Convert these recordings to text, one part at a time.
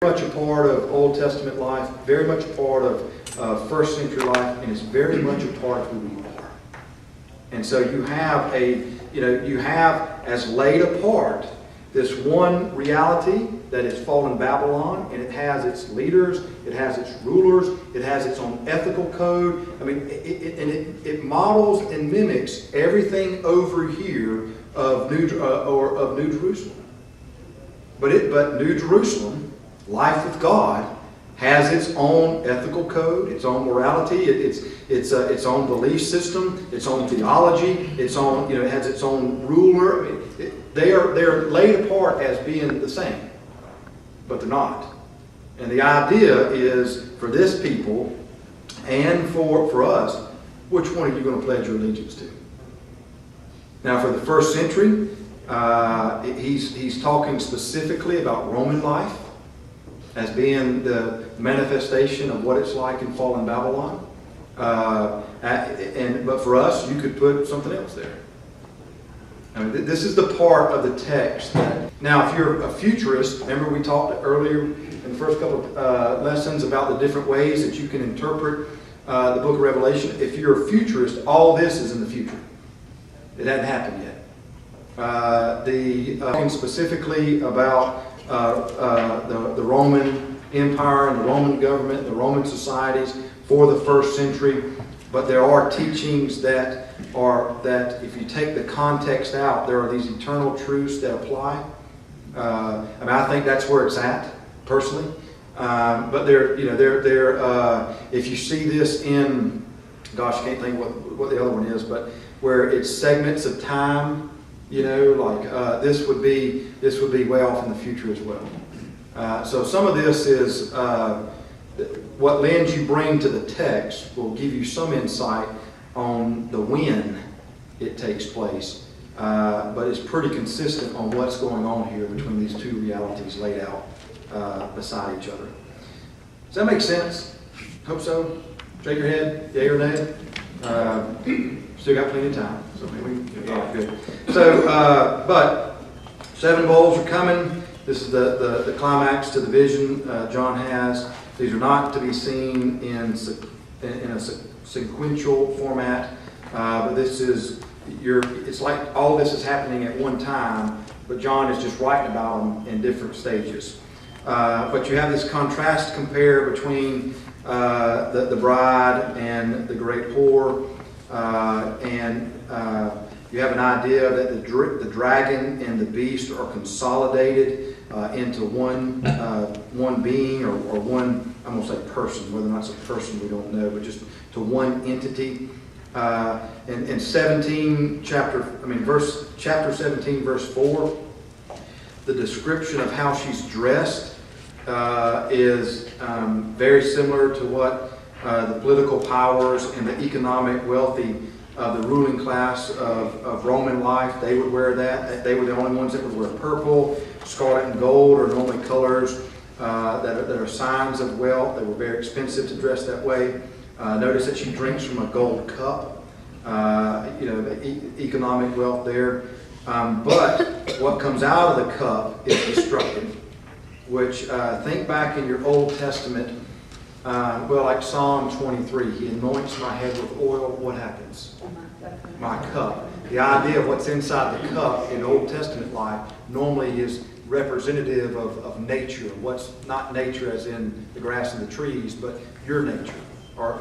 much a part of Old Testament life, very much a part of first century life, and it's very much a part of who we are. And so you have as laid apart this one reality that is fallen Babylon, and it has its leaders, it has its rulers, it has its own ethical code. I mean, it models and mimics everything over here of New Jerusalem. But New Jerusalem, life with God, has its own ethical code, its own morality, its own belief system, its own theology, its own, it has its own ruler. I mean, they're laid apart as being the same, but they're not. And the idea is for this people and for us, which one are you going to pledge your allegiance to? Now, for the first century, he's talking specifically about Roman life as being the manifestation of what it's like in fallen Babylon. But for us, you could put something else there. I mean, this is the part of the text. Now, if you're a futurist, remember we talked earlier in the first couple of lessons about the different ways that you can interpret the book of Revelation. If you're a futurist, all this is in the future. It hadn't happened yet. Talking specifically about the Roman Empire and the Roman government, the Roman societies for the first century. But there are teachings that if you take the context out, there are these eternal truths that apply. I think that's where it's at, personally. But if you see this in, gosh, I can't think what the other one is, but where it's segments of time, this would be way off in the future as well. So some of this is what lens you bring to the text will give you some insight on the when it takes place. But it's pretty consistent on what's going on here between these two realities laid out beside each other. Does that make sense? Hope so. Shake your head, yay or nay. Still got plenty of time. So good. So, but 7 bowls are coming. This is the climax to the vision John has. These are not to be seen in a sequential format, but this is it's like all this is happening at one time, but John is just writing about them in different stages. But you have this contrast compare between the bride and the great whore, and you have an idea that the dragon and the beast are consolidated into one being or one, I'm going to say person, whether or not it's a person we don't know, but just to one entity. In chapter 17, verse 4, the description of how she's dressed is very similar to what the political powers and the economic wealthy of the ruling class of Roman life, they would wear that. They were the only ones that would wear purple. Scarlet and gold are normally colors that are signs of wealth. They were very expensive to dress that way. Notice that she drinks from a gold cup. The economic wealth there. But what comes out of the cup is destructive, which think back in your Old Testament, like Psalm 23, he anoints my head with oil. What happens? My cup. The idea of what's inside the cup in Old Testament life normally is representative of nature. What's not nature as in the grass and the trees, but your nature. Or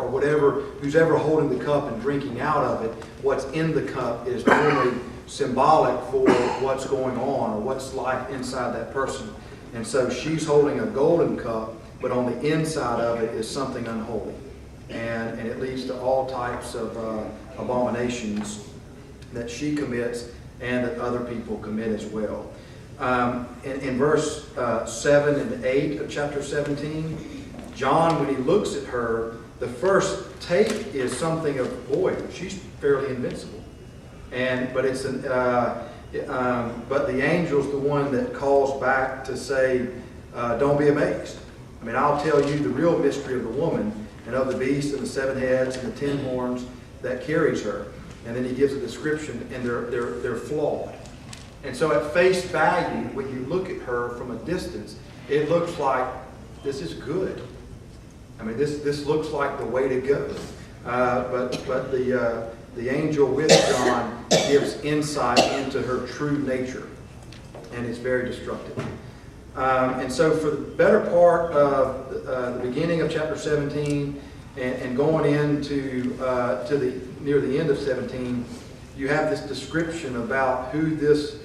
whatever, who's ever holding the cup and drinking out of it, what's in the cup is normally symbolic for what's going on or what's life inside that person. And so she's holding a golden cup, but on the inside of it is something unholy. And it leads to all types of abominations that she commits and that other people commit as well. In verse 7 and 8 of chapter 17, John, when he looks at her, the first take is something of, boy, she's fairly invincible. But the angel's the one that calls back to say, don't be amazed. I mean, I'll tell you the real mystery of the woman and of the beast and the 7 heads and the 10 horns that carries her. And then he gives a description, and they're flawed. And so at face value, when you look at her from a distance, it looks like this is good. I mean, this looks like the way to go. But the angel with John gives insight into her true nature, and it's very destructive. And so for the better part of the beginning of chapter 17 and going into near the end of 17, you have this description about who this,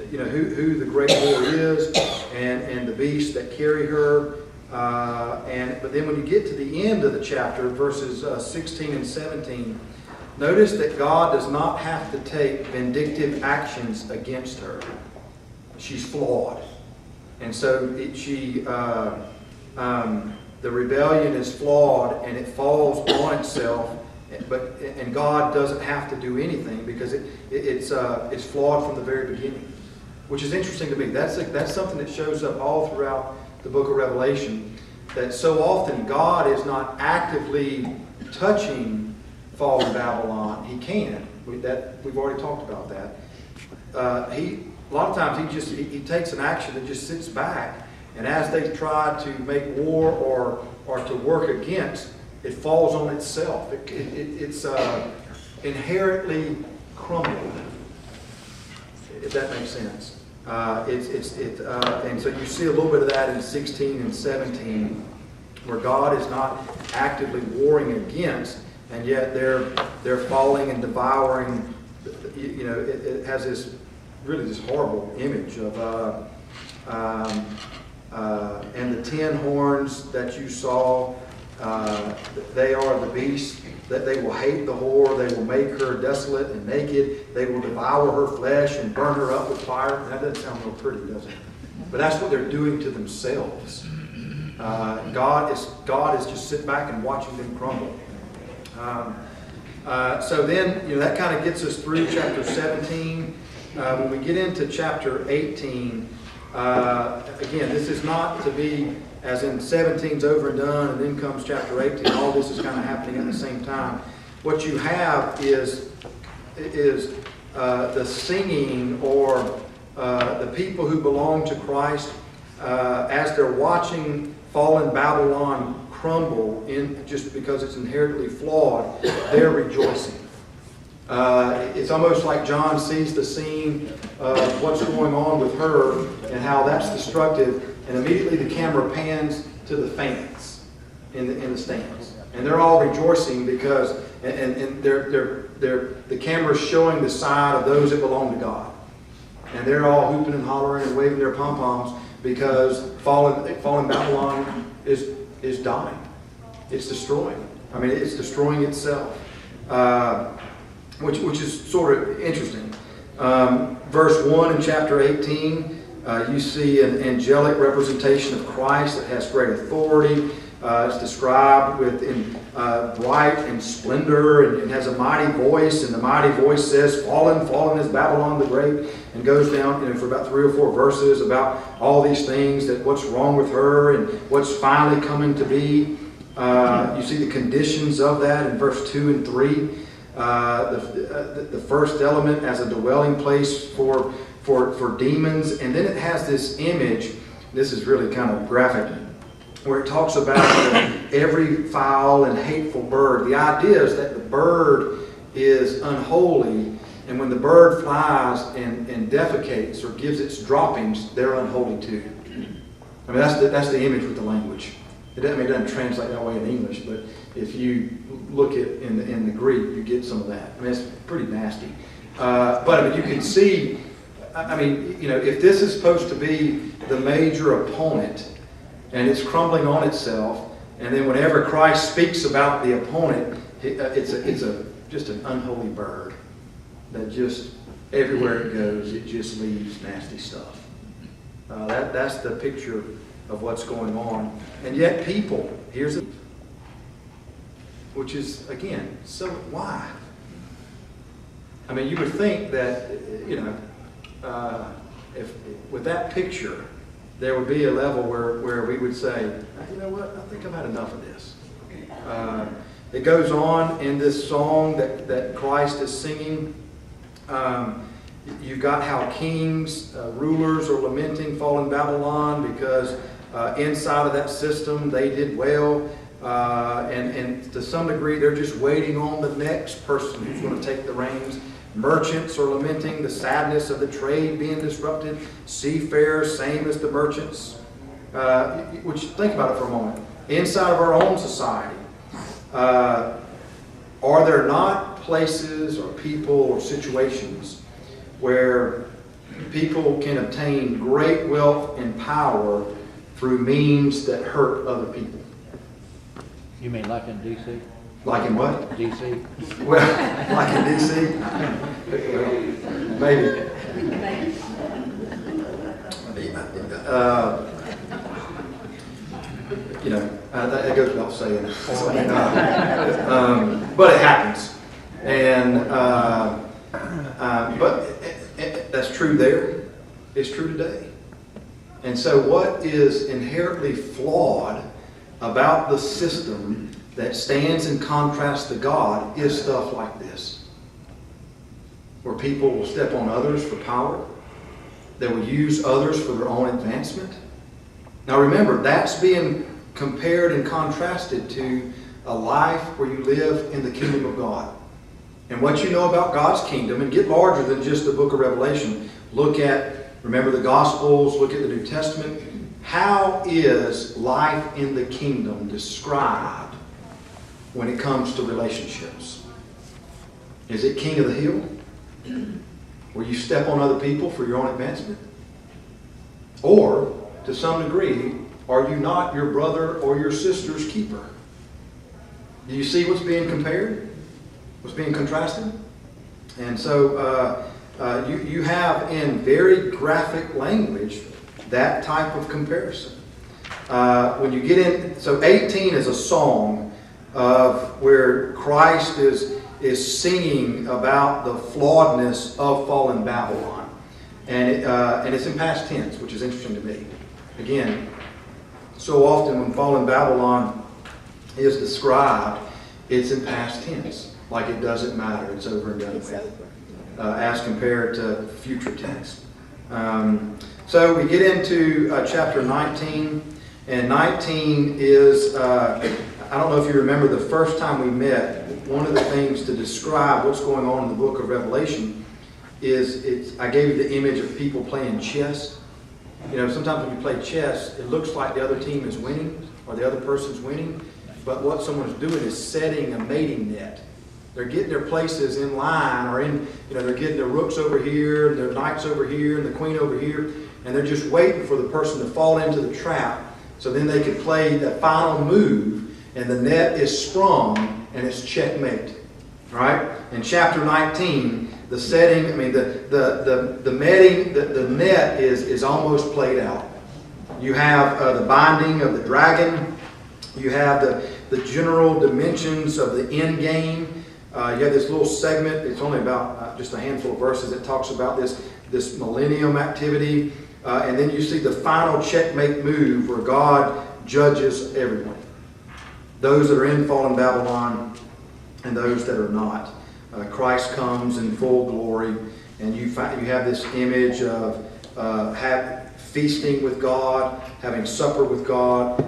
who the great whore is and the beasts that carry her. But then when you get to the end of the chapter, verses 16 and 17, notice that God does not have to take vindictive actions against her. She's flawed. And so the rebellion is flawed and it falls on itself, and God doesn't have to do anything because it's flawed from the very beginning, which is interesting to me. That's something that shows up all throughout the book of Revelation, that so often God is not actively touching fallen Babylon. He can. We've already talked about that. A lot of times he takes an action that just sits back, and as they try to make war or to work against, it falls on itself. It's inherently crumbled, if that makes sense. And so you see a little bit of that in 16 and 17, where God is not actively warring against, and yet they're falling and devouring. It has this horrible image of and the 10 horns that you saw, they are the beasts, that they will hate the whore, they will make her desolate and naked, they will devour her flesh and burn her up with fire. That doesn't sound real pretty, does it? But that's what they're doing to themselves. God is just sitting back and watching them crumble. So then, that kind of gets us through chapter 17. When we get into chapter 18, again, this is not to be as in 17's over and done, and then comes chapter 18. All this is kind of happening at the same time. What you have is the singing, or the people who belong to Christ, as they're watching fallen Babylon crumble just because it's inherently flawed, they're rejoicing. It's almost like John sees the scene of what's going on with her and how that's destructive, and immediately the camera pans to the fans in the stands, and they're all rejoicing because the camera's showing the side of those that belong to God, and they're all hooping and hollering and waving their pom poms because fallen Babylon is dying. It's destroying. I mean, it's destroying itself. Which is sort of interesting. Verse 1 in chapter 18, you see an angelic representation of Christ that has great authority. It's described in bright and splendor, and it has a mighty voice, and the mighty voice says, "Fallen, fallen is Babylon the Great," and goes down for about 3 or 4 verses about all these things, that what's wrong with her and what's finally coming to be. You see the conditions of that in verse 2 and 3. The first element as a dwelling place for demons, and then it has this image. This is really kind of graphic, where it talks about every foul and hateful bird. The idea is that the bird is unholy, and when the bird flies and defecates or gives its droppings, they're unholy too. I mean, that's the image with the language. It doesn't translate that way in English, but if you look at in the Greek, you get some of that. I mean, it's pretty nasty. But you can see, if this is supposed to be the major opponent, and it's crumbling on itself, and then whenever Christ speaks about the opponent, it's just an unholy bird that just everywhere it goes, it just leaves nasty stuff. That's the picture of what's going on. And yet people, which is, again, so why? I mean, you would think that, if with that picture, there would be a level where we would say, you know what, I think I've had enough of this. It goes on in this song that Christ is singing. You've got how kings, rulers are lamenting fallen Babylon because inside of that system. They did well. And to some degree, they're just waiting on the next person who's going to take the reins. Merchants are lamenting the sadness of the trade being disrupted. Seafarers, same as the merchants. Which, think about it for a moment. Inside of our own society, are there not places or people or situations where people can obtain great wealth and power through means that hurt other people? You mean like in D.C.? Like in what? D.C.? Well, like in D.C.? Maybe. That goes without saying. But it happens. And that's true there. It's true today. And so what is inherently flawed about the system that stands in contrast to God is stuff like this. Where people will step on others for power. They will use others for their own advancement. Now remember, that's being compared and contrasted to a life where you live in the kingdom of God. And what you know about God's kingdom, and get larger than just the book of Revelation. Remember the Gospels, look at the New Testament. How is life in the kingdom described when it comes to relationships? Is it king of the hill? Where you step on other people for your own advancement? Or, to some degree, are you not your brother or your sister's keeper? Do you see what's being compared? What's being contrasted? And so you have in very graphic language that type of comparison. When you get in, so 18 is a song of where Christ is singing about the flawedness of fallen Babylon. And it's in past tense, which is interesting to me. Again, so often when fallen Babylon is described, it's in past tense. Like it doesn't matter. It's over and done with. As compared to future tense. So we get into chapter 19. And 19 is, I don't know if you remember the first time we met, one of the things to describe what's going on in the book of Revelation is I gave you the image of people playing chess. You know, sometimes when you play chess, it looks like the other team is winning or the other person's winning. But what someone's doing is setting a mating net. They're getting their places in line, or they're getting their rooks over here, and their knights over here, and the queen over here, and they're just waiting for the person to fall into the trap, so then they can play the final move, and the net is sprung, and it's checkmate. All right? In chapter 19, the setting, the net is almost played out. You have the binding of the dragon. You have the general dimensions of the end game. You have this little segment. It's only about just a handful of verses that talks about this millennium activity. And then you see the final checkmate move where God judges everyone. Those that are in fallen Babylon and those that are not. Christ comes in full glory, and you have this image of feasting with God, having supper with God.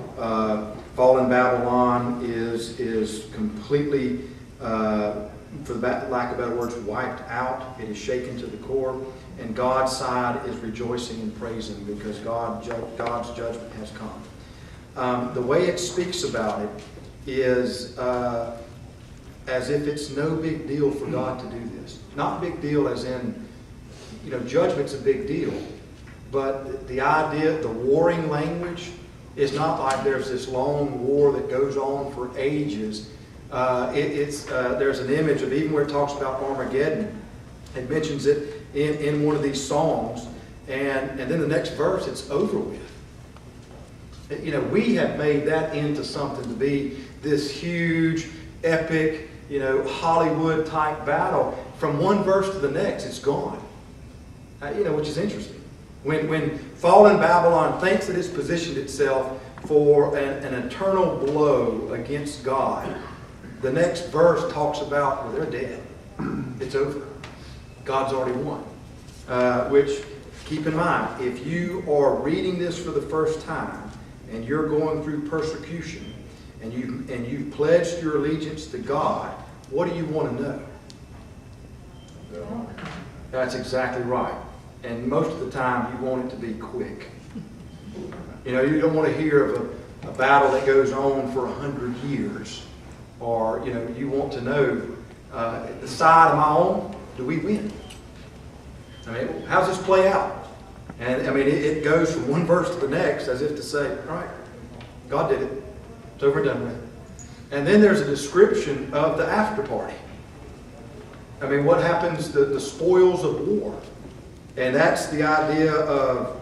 Fallen Babylon is completely, for the lack of better words, wiped out. It is shaken to the core. And God's side is rejoicing and praising because God's judgment has come. The way it speaks about it is as if it's no big deal for God to do this. Not big deal as in, judgment's a big deal. But the idea, the warring language, is not like there's this long war that goes on for ages. There's an image of even where it talks about Armageddon. It mentions it in one of these songs. And then the next verse, it's over with. We have made that into something to be this huge, epic, Hollywood type battle. From one verse to the next, it's gone. Which is interesting. When fallen Babylon thinks that it's positioned itself for an eternal blow against God, the next verse talks about, well, they're dead. It's over. God's already won. Which, keep in mind, if you are reading this for the first time and you're going through persecution, and you've pledged your allegiance to God, what do you want to know? That's exactly right. And most of the time, you want it to be quick. You know, you don't want to hear of a battle that goes on for 100 years. Or, you know, you want to know, the side am I on? Do we win? I mean, how's this play out? And, I mean, it goes from one verse to the next as if to say, all right, God did it. It's over and done with. And then there's a description of the after party. I mean, what happens, the spoils of war. And that's the idea of,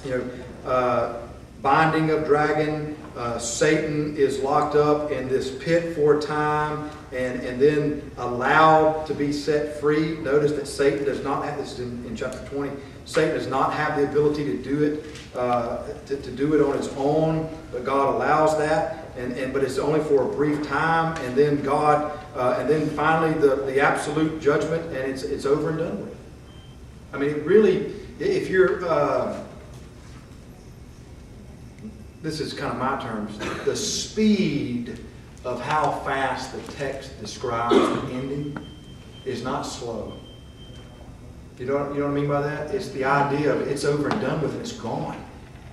you know, binding of dragon. Satan is locked up in this pit for a time and then allowed to be set free. Notice that Satan does not have, this is in chapter 20, Satan does not have the ability to do it, to do it on his own, but God allows that. But it's only for a brief time, and then God, and then finally the absolute judgment, and it's over and done with. I mean, it really, if you're, this is kind of my terms, the speed of how fast the text describes the ending is not slow. You know what I mean by that? It's the idea of it's over and done with, and it's gone.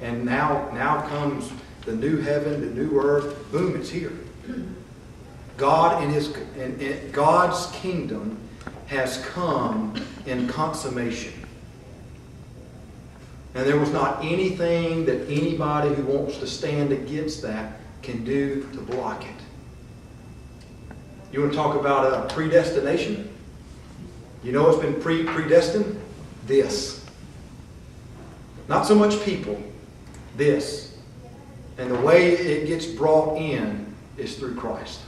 And now comes the new heaven, the new earth. Boom, it's here. God and God's kingdom has come in consummation. And there was not anything that anybody who wants to stand against that can do to block it. You want to talk about predestination? You know what's been predestined? This. Not so much people. This. And the way it gets brought in is through Christ.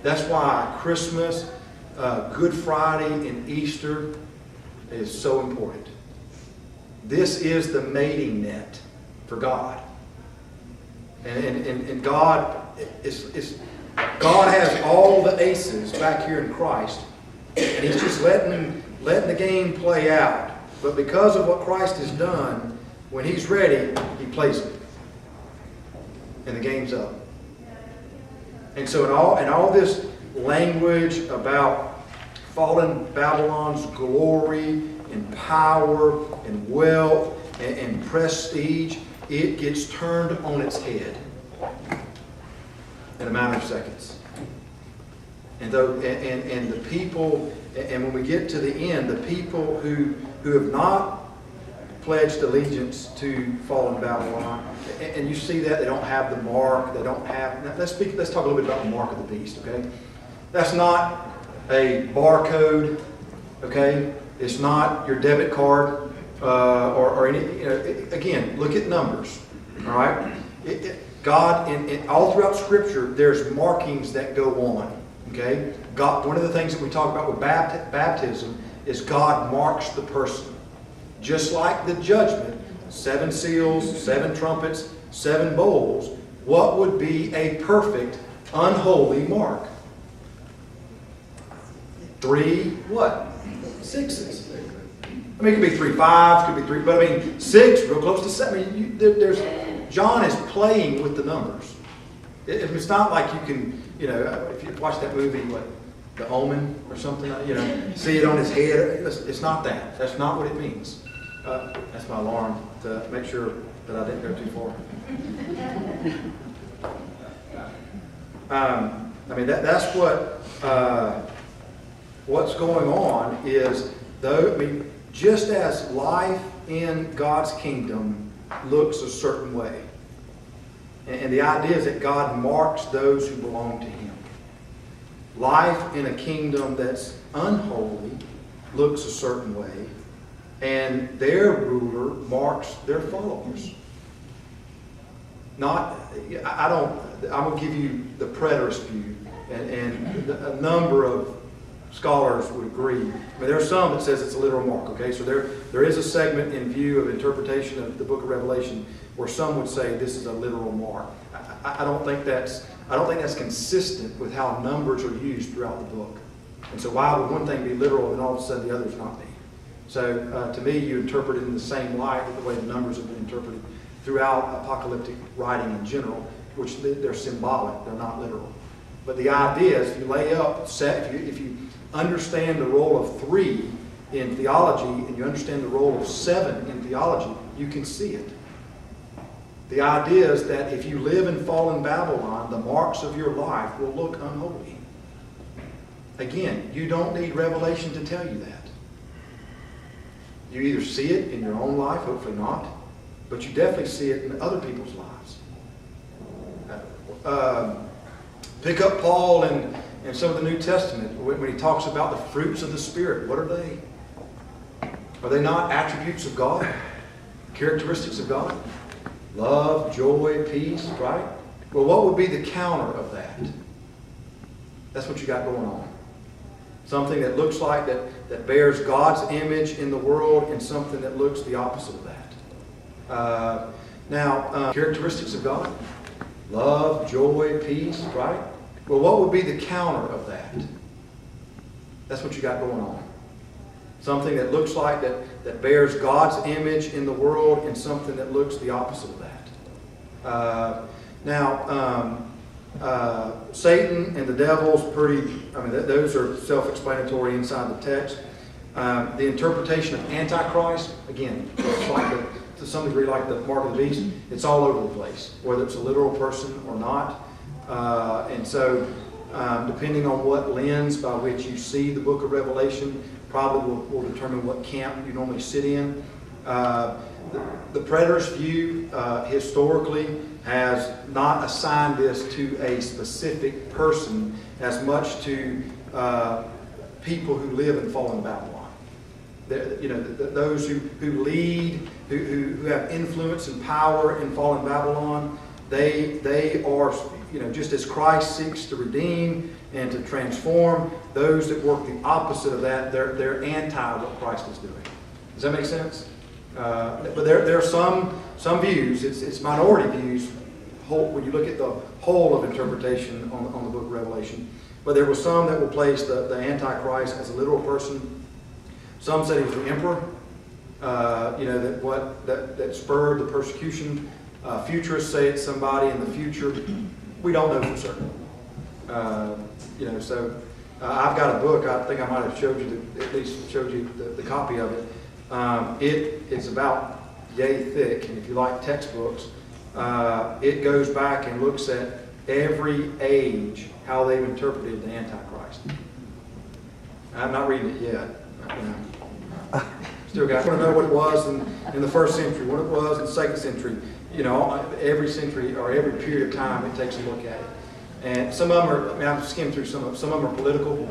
That's why Christmas, Good Friday, and Easter is so important. This is the mating net for God. And God God has all the aces back here in Christ. And He's just letting the game play out. But because of what Christ has done, when He's ready, He plays it. And the game's up. And so in all this language about fallen Babylon's glory and power and wealth and prestige, it gets turned on its head in a matter of seconds. And the people, and when we get to the end, the people who have not pledged allegiance to fallen Babylon, and you see that they don't have the mark, they don't have. Let's talk a little bit about the mark of the beast. Okay, that's not a barcode. Okay, it's not your debit card or any. You know, again, look at Numbers. All right, God in all throughout Scripture, there's markings that go on. Okay, God. One of the things that we talk about with baptism is God marks the person. Just like the judgment, 7 seals, 7 trumpets, 7 bowls, what would be a perfect, unholy mark? 3 what? 6s. I mean, it could be 3 5s, could be 3, but I mean 6, real close to 7. I mean, John is playing with the numbers. It's not like you can, you know, if you watch that movie, what, The Omen or something, you know, see it on his head. It's not that. That's not what it means. That's my alarm to make sure that I didn't go too far. I mean, that's what's going on is, though, I mean, just as life in God's kingdom looks a certain way, and the idea is that God marks those who belong to Him. Life in a kingdom that's unholy looks a certain way, and their ruler marks their followers. I'm going to give you the preterist view, and a number of scholars would agree. I mean, there are some that says it's a literal mark. Okay, so there is a segment in view of interpretation of the Book of Revelation where some would say this is a literal mark. I don't think that's consistent with how numbers are used throughout the book. And so why would one thing be literal and all of a sudden the other's not be? So to me, you interpret it in the same light with the way the numbers have been interpreted throughout apocalyptic writing in general, which they're symbolic, they're not literal. But the idea is, if you lay up, if you understand the role of 3 in theology and you understand the role of 7 in theology, you can see it. The idea is that if you live in fallen Babylon, the marks of your life will look unholy. Again, you don't need revelation to tell you that. You either see it in your own life, hopefully not, but you definitely see it in other people's lives. Pick up Paul in some of the New Testament when he talks about the fruits of the Spirit. What are they? Are they not attributes of God? Characteristics of God? Love, joy, peace, right? Well, what would be the counter of that? That's what you got going on. Something that looks like that bears God's image in the world, and something that looks the opposite of that. Characteristics of God? Love, joy, peace, right? Well, what would be the counter of that? That's what you got going on. Something that looks like that bears God's image in the world, and something that looks the opposite of that. Satan and the devil's those are self-explanatory inside the text. The interpretation of Antichrist, again, it's like to some degree like the mark of the beast, it's all over the place, whether it's a literal person or not. Depending on what lens by which you see the book of Revelation, probably will determine what camp you normally sit in. The preterist view historically has not assigned this to a specific person as much to people who live in fallen Babylon. Those who lead, who have influence and power in fallen Babylon, they are, just as Christ seeks to redeem and to transform, those that work the opposite of that, they're anti what Christ is doing. Does that make sense? But there are some views, it's minority views, when you look at the whole of interpretation on the book of Revelation. But there were some that will place the Antichrist as a literal person. Some said he was the emperor, that spurred the persecution. Futurists say it's somebody in the future. We don't know for certain. I've got a book. I think I might have showed you the copy of it. It's about yay thick, and if you like textbooks, it goes back and looks at every age how they've interpreted the Antichrist. I'm not reading it yet. Still got to know what it was in the first century, what it was in the second century. Every century or every period of time, it takes a look at it. And some of them are, I've skimmed through some of them. Some of them are political.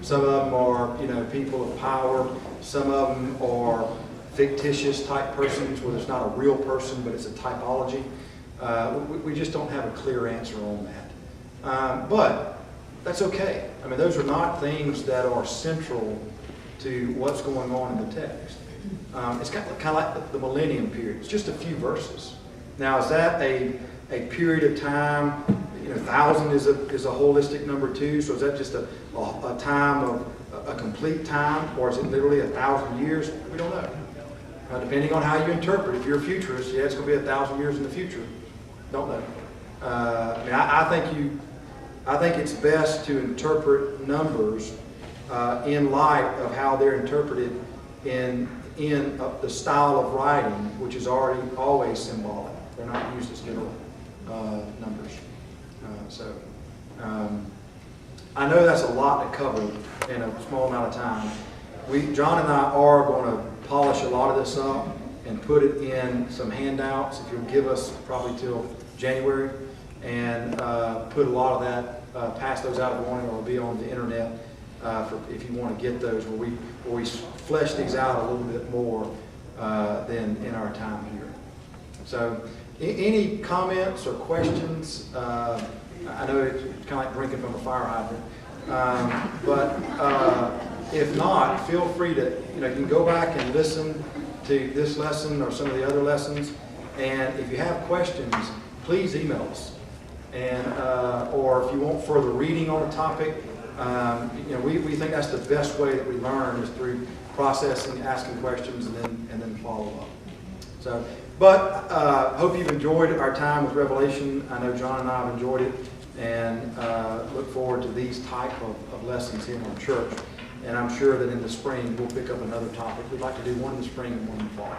Some of them are, people of power. Some of them are fictitious type persons where there's not a real person, but it's a typology. We just don't have a clear answer on that. But that's okay. Those are not things that are central to what's going on in the text. It's kind of like the millennium period. It's just a few verses. Now, is that a period of time? 1,000 is a holistic number too. So is that just a time of a complete time, or is it literally 1,000 years? We don't know. Depending on how you interpret. If you're a futurist, it's going to be 1,000 years in the future. Don't know. I think it's best to interpret numbers in light of how they're interpreted in the style of writing, which is always symbolic. They're not used as literal numbers. I know that's a lot to cover in a small amount of time. John and I are going to polish a lot of this up and put it in some handouts, if you'll give us probably till January, and put a lot of that, pass those out in the morning, or it'll be on the internet if you want to get those, where we flesh these out a little bit more than in our time here. So any comments or questions? I know it's kind of like drinking from a fire hydrant, but if not, feel free to, you can go back and listen to this lesson or some of the other lessons, and if you have questions, please email us, and or if you want further reading on a topic, we think that's the best way that we learn is through processing, asking questions, and then follow up. So But hope you've enjoyed our time with Revelation. I know John and I have enjoyed it, and look forward to these type of lessons here in our church. And I'm sure that in the spring we'll pick up another topic. We'd like to do one in the spring and one in the fall.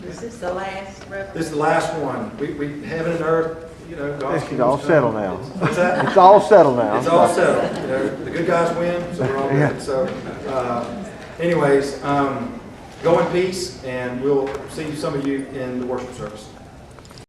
Is this the last reference? This is the last one. We heaven and earth, you know, God's This is all settled now. What's that? It's all settled now. It's all settled. You know, the good guys win, so we're all good. So, anyways, go in peace, and we'll see some of you in the worship service.